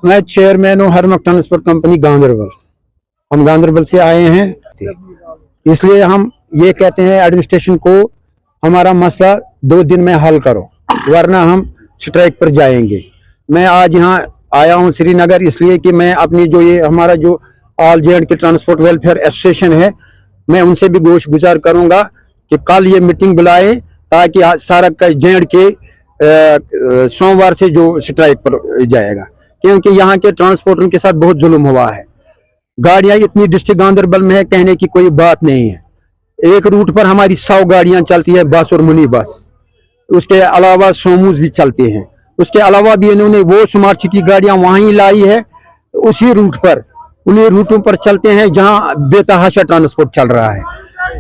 मैं चेयरमैन हूँ हरमख transport company Ganderbal. हम गांधरबल से आए हैं, इसलिए हम ये कहते हैं एडमिनिस्ट्रेशन को हमारा मसला 2 दिन में हल करो, वरना हम स्ट्राइक पर जाएंगे। मैं आज यहाँ आया हूँ श्रीनगर इसलिए कि मैं अपनी जो ये हमारा जो all J&K transport welfare association है, मैं उनसे भी गोश गुजार करूँगा कि कल ये मीटिंग बुलाएं ताकि सारा J&K सोमवार से जो स्ट्राइक पर जाएगा, क्योंकि यहाँ के ट्रांसपोर्टरों के साथ बहुत जुल्म हुआ है। गाड़ियाँ इतनी डिस्ट्रिक्ट गांधरबल में है, कहने की कोई बात नहीं है। एक रूट पर हमारी 100 गाड़ियाँ चलती है, बस और मिनी बस, उसके अलावा सोमूज भी चलते हैं। उसके अलावा भी इन्होंने वो स्मार्ट सिटी गाड़ियाँ वहीं लाई है, उसी रूट पर, उन्हीं रूटों पर चलते हैं जहाँ बेतहाशा ट्रांसपोर्ट चल रहा है।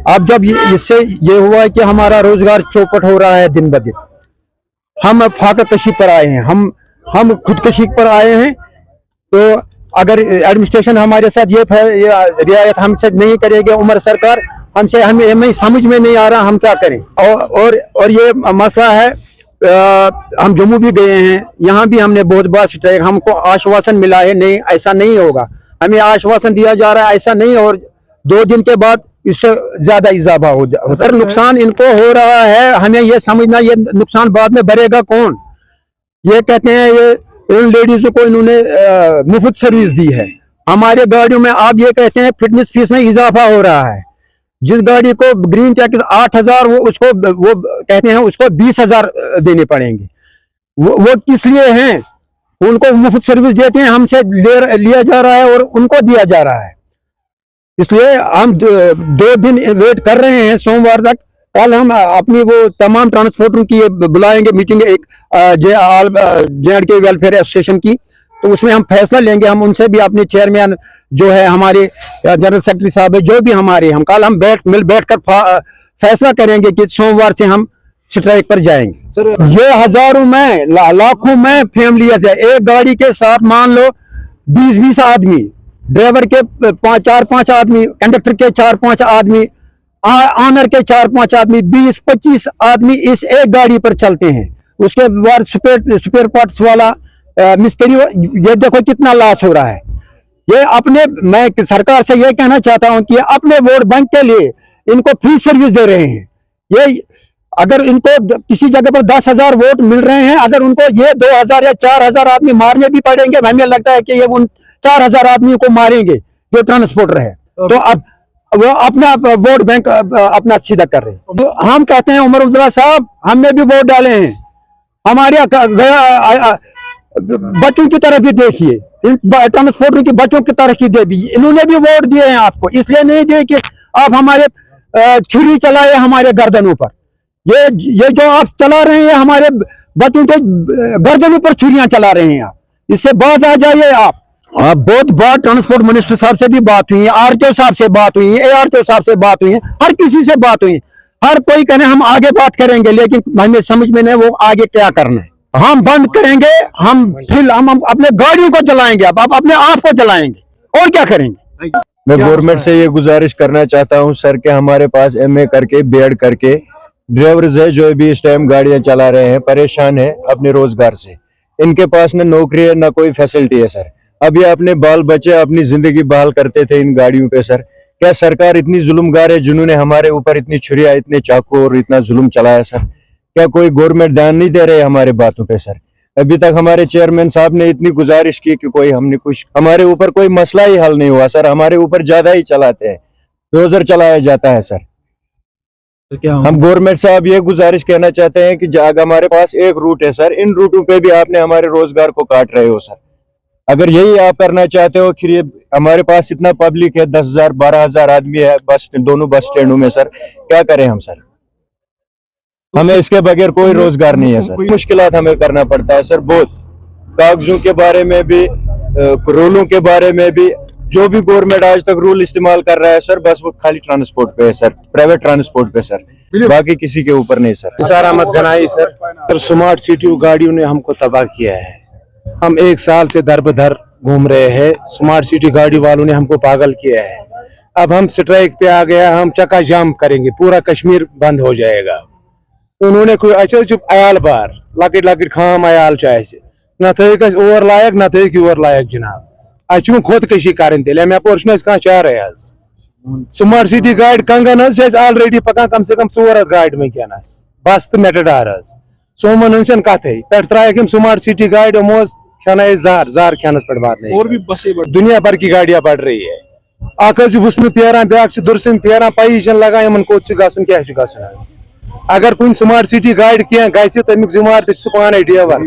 अब जब इससे ये हुआ है कि हमारा रोजगार चौपट हो रहा है दिन ब दिन, हम फाका कशी पर आए हैं, हम खुदकशी पर आए हैं। तो अगर एडमिनिस्ट्रेशन हमारे साथ ये रियायत हमसे नहीं करेगी, उमर सरकार हमसे, हमें समझ में नहीं आ रहा हम क्या करें। और ये मसला है, हम जम्मू भी गए हैं, यहाँ भी हमने बहुत बार स्ट्राइक, हमको आश्वासन मिला है नहीं ऐसा नहीं होगा, हमें आश्वासन दिया जा रहा है ऐसा नहीं, और 2 दिन के बाद इससे ज्यादा इजाफा हो जाता है। नुकसान इनको हो रहा है, हमें ये समझना ये नुकसान बाद में भरेगा कौन। ये कहते हैं ये इन लेडीजों को इन्होंने मुफ्त सर्विस दी है हमारे गाड़ियों में। आप ये कहते हैं फिटनेस फीस में इजाफा हो रहा है। जिस गाड़ी को ग्रीन टैक्स 8,000 वो कहते हैं उसको 20,000 देने पड़ेंगे। वो किस लिए हैं? उनको मुफ्त सर्विस देते हैं, हमसे लिया जा रहा है और उनको दिया जा रहा है। इसलिए हम 2 दिन वेट कर रहे हैं सोमवार तक। कल हम अपनी वो तमाम ट्रांसपोर्टरों की बुलाएंगे मीटिंग, एक J&K वेलफेयर एसोसिएशन की, तो उसमें हम फैसला लेंगे। हम उनसे भी अपने चेयरमैन जो है हमारे जनरल सेक्रेटरी साहब है, जो भी हमारे, हम कल हम बैठ कर फैसला करेंगे कि सोमवार से हम स्ट्राइक पर जाएंगे। सर ये हजारों में लाखों में फैमिली है, एक गाड़ी के साथ मान लो 20-20 आदमी, ड्राइवर के 4-5 आदमी, कंडक्टर के 4-5 आदमी, ऑनर के 4-5 आदमी, 20-25 आदमी इस एक गाड़ी पर चलते हैं। उसके बाद स्पेयर पार्ट्स वाला मिस्त्री, ये देखो कितना लॉस हो रहा है। ये अपने, मैं सरकार से ये कहना चाहता हूं कि अपने वोट बैंक के लिए इनको फ्री सर्विस दे रहे हैं। ये अगर इनको किसी जगह पर 10,000 वोट मिल रहे हैं, अगर उनको ये 2,000 या 4,000 आदमी मारने भी पड़ेंगे, हमें लगता है कि ये उन 4,000 आदमियों को मारेंगे जो ट्रांसपोर्टर है। तो अब वो अपना वोट बैंक अपना सीधा कर रहे हैं। तो हम कहते हैं उमर अब्दुल्ला साहब, हमने भी वोट डाले हैं, हमारे बच्चों की तरफ भी देखिए, ट्रांसपोर्टर के बच्चों की तरफ की दे भी, इन्होंने भी वोट दिए हैं आपको, इसलिए नहीं दिए कि आप हमारे छुरी चलाए हमारे गर्दनों पर। ये जो आप चला रहे हैं हमारे बच्चों के गर्दनों पर छुरियां चला रहे हैं, आप इससे बाज आ जाइए। आप बहुत बार ट्रांसपोर्ट मिनिस्टर साहब से भी बात हुई है, RTO साहब से बात हुई है, ARTO साहब से बात हुई है, हर किसी से बात हुई है। हर कोई कहने हम आगे बात करेंगे, लेकिन हमें समझ में नहीं वो आगे क्या करना है। हम बंद करेंगे, हम अपने गाड़ियों को चलाएंगे, अब अपने आप को चलाएंगे और क्या करेंगे। मैं गवर्नमेंट से ये गुजारिश करना चाहता हूँ सर कि हमारे पास MA करके BEd करके ड्राइवर्स है जो भी इस टाइम गाड़ियां चला रहे हैं, परेशान है अपने रोजगार से। इनके पास न नौकरी है न कोई फैसिलिटी है सर। अब ये अपने बाल बच्चे अपनी जिंदगी बहाल करते थे इन गाड़ियों पे सर। क्या सरकार इतनी जुल्मगार है जिन्होंने हमारे ऊपर इतनी छुरियां, इतने चाकू और इतना जुल्म चलाया सर? क्या कोई गवर्नमेंट ध्यान नहीं दे रहे हमारे बातों पे सर? अभी तक हमारे चेयरमैन साहब ने इतनी गुजारिश की कि कोई हमने कुछ, हमारे ऊपर कोई मसला ही हल नहीं हुआ सर। हमारे ऊपर ज्यादा ही चलाते हैं, डोजर चलाया जाता है सर। तो क्या हम गवर्नमेंट से अब ये गुजारिश कहना चाहते हैं कि अगर हमारे पास एक रूट है सर, इन रूटों पे भी आपने हमारे रोजगार को काट रहे हो सर। अगर यही आप करना चाहते हो, फिर ये हमारे पास इतना पब्लिक है, 10,000 12,000 आदमी है दोनों बस स्टैंडों में सर, क्या करें हम सर? हमें इसके बगैर कोई रोजगार नहीं है सर। मुश्किलात हमें करना पड़ता है सर बहुत, कागजों के बारे में भी, रूलों के बारे में भी। जो भी गवर्नमेंट आज तक रूल इस्तेमाल कर रहा है सर, बस वो खाली ट्रांसपोर्ट पे है सर, प्राइवेट ट्रांसपोर्ट पे सर, बाकी किसी के ऊपर नहीं sir. Nisar Ahmad Ganai sir, smart city गाड़ियों ने हमको तबाह किया है। हम 1 साल से दर बदर घूम रहे हैं, स्मार्ट सिटी गाड़ी वालों ने हमको पागल किया है। अब हम स्ट्राइक पे आ गया, हम चक्का जाम करेंगे, पूरा कश्मीर बंद हो जाएगा। उन्होंने कोई अच्छा चुप अयाल बार लकट खाम अयाल نہ تھٲیِکھ اَسہِ اور لایق نہ تھٲیِکھ یور لایق جِناب اَسہِ چھُ وۄنۍ خۄدکٔشی کَرٕنۍ تیٚلہِ اَمہِ اَپور چھُنہٕ اَسہِ کانٛہہ چارَے حظ سمارٹ سٹی گاڑِ کنگن حظ چھِ اَسہِ آلریڈی پکان کم سے کم 400 گاڑِ وٕنکیٚنس بس تہٕ میٹاڈار حظ سومن ہٕنٛز چھنہٕ کتھٕے پٮ۪ٹھٕ ترٛایکھ یِم سمارٹ سٹی گاڑِ یِمو حظ کھٮ۪نٲے زہر کھٮ۪نس پٮ۪ٹھ واتنٲے دُنیا بھر کی گاڑیاں بڑھ رہی ہے اکھ حظ چھُ وُسنہٕ پھیران بیٛاکھ چھُ دُرسِم پھیران پیی چھنہٕ لگان یِمن کوٚت چھُ گژھُن کیٛاہ چھُ گژھُن حظ اگر کُنہِ سمارٹ سٹی گاڑِ کینٛہہ گژھِ تمیُک ذمہٕ تہِ چھُ سُہ پانے ڈرایور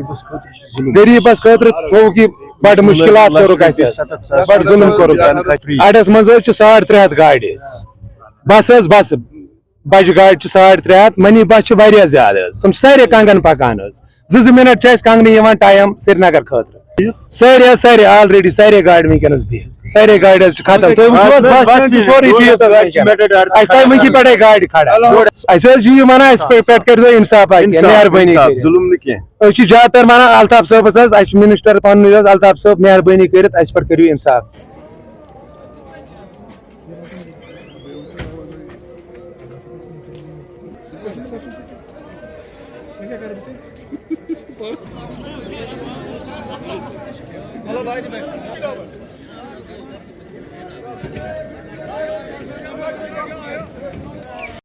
غریٖبس خٲطرٕ تھوٚوُکھ یہِ بڑٕ مُشکلات کوٚرُکھ اَسہِ حظ بڑٕ ظُلم کوٚرُکھ اڑس منٛز حظ چھِ 350 گاڑِ بس حظ بس بجہِ گاڑِ چھِ 350 منی بس چھِ واریاہ زیادٕ حظ تِم چھِ سارے کنگن پکان حظ 2 مِنٹ چھِ اَسہِ کنگنہٕ یِوان ٹایم سرینگر خٲطرٕ سارے حظ سارے آلریڈی سارے گاڑِ وٕنکیٚنس بِہِتھ سارے گاڑِ حظ چھِ ختم تُہۍ وٕچھِو حظ بس سٹینڈ چھُ سورُے بِہِتھ اَسہِ تھایہِ وٕنکہِ پٮ۪ٹھے گاڑِ کھڑا اَسہِ حظ چھِ یہِ ونان اَسہِ پٮ۪ٹھ کٔرۍزیو اِنصاف مہربٲنی أسۍ چھِ زیادٕ تر ونان الطاف صٲبس حظ اَسہِ چھُ منسٹر پننُے حظ الطاف صٲب مہربٲنی کٔرِتھ اَسہِ پٮ۪ٹھ کٔرِو اِنصاف